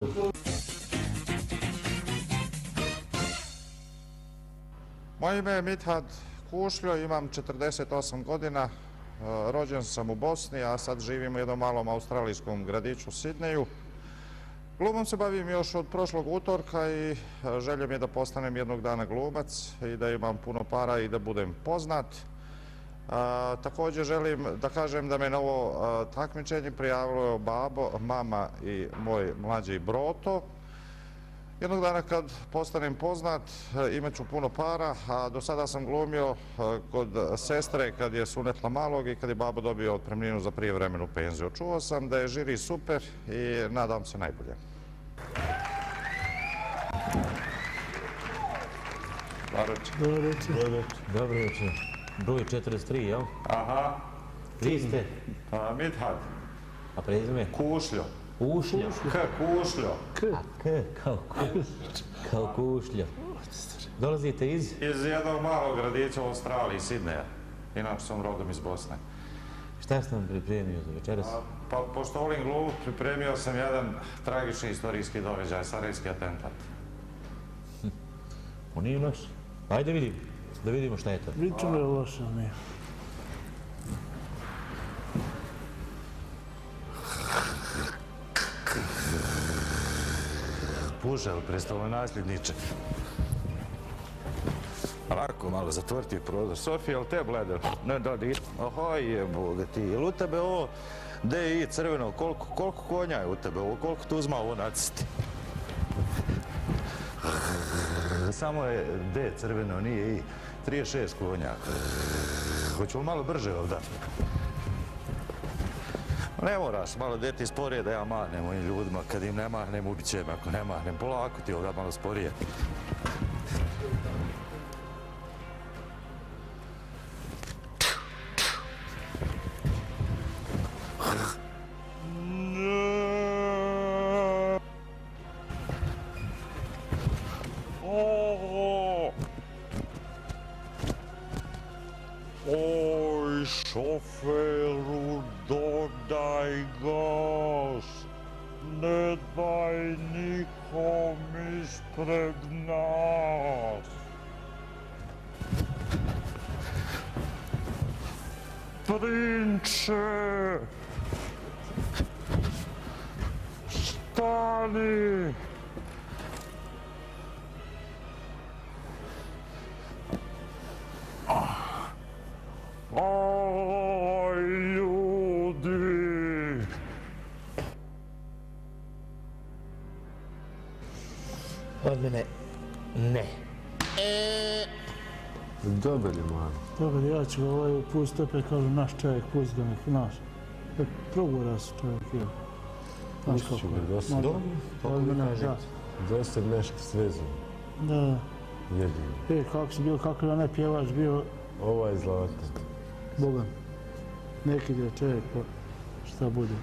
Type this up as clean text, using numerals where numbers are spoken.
Moje ime je Mithat Kušljo, imam 48 godina, rođen sam u Bosni, a sad živim u jednom malom australijskom gradiću Sidneju. Glumom se bavim još od prošlog utorka i želja mi je da postanem jednog dana glumac i da imam puno para i da budem poznat. Također želim da kažem da me na ovo takmičenje prijavilo babo, mama i moj mlađi broto. Jednog dana kad postanem poznat imat ću puno para, a do sada sam glumio kod sestre kad je sunetla malog i kad je babo dobio otpremninu za prijevremenu penziju. Čuo sam da je žiri super i nadam se najbolje. Dobro večer. Broj 43, jel? Aha. Vi ste? Mithat. A prezime? Kušljo. Kušljo? Kušljo. Kao Kušljo. Dolazite iz? Iz jednog malog gradića u Australiji, Sidneja. Inače sam rodom iz Bosne. Šta ste nam pripremio za večeras? Pa, pošto volim glumu, pripremio sam jedan tragični istorijski događaj, sarajevski atentat. On nije loš. Ajde vidim, da vidimo šta je to. Pričamo je loše, ne. Pužel, prestalo nasljedniče. Lako malo zatvrti prozor. Sofija, jel te blede? Ne, da, aha, jeboga ti. Jel u tebe ovo DI crveno? Koliko konja je u tebe ovo? Koliko tu uzma ovo nacrti? Samo je D crveno, nije I. 36 konja. Hoću li malo brže ovdje? Ne moraš, malo deti sporije da ja mahnem ovim ljudima. Kad im ne mahnem, ubit će me. Ako ne mahnem, polako ti ovdje malo sporije. Oj, šoferu, dodaj gas, ne daj nikom ispred nas. Prinče, stani! Aj, ljudi! Od mene ne. Dobar je, man. Dobar, ja ću ga pustiti opet, kažu, naš čovjek, pusti ga nek, naš. Progura se čovjek, jel? Pustit ću ga, dosta. Dobro, Od kako vi mene, kažete. Dosta nešto svezano. Da. Jedino. Kako si bio, kako je onaj pjevač bio, Ovaj zlatan. Bogan. Neki je čovjek, pa šta bude.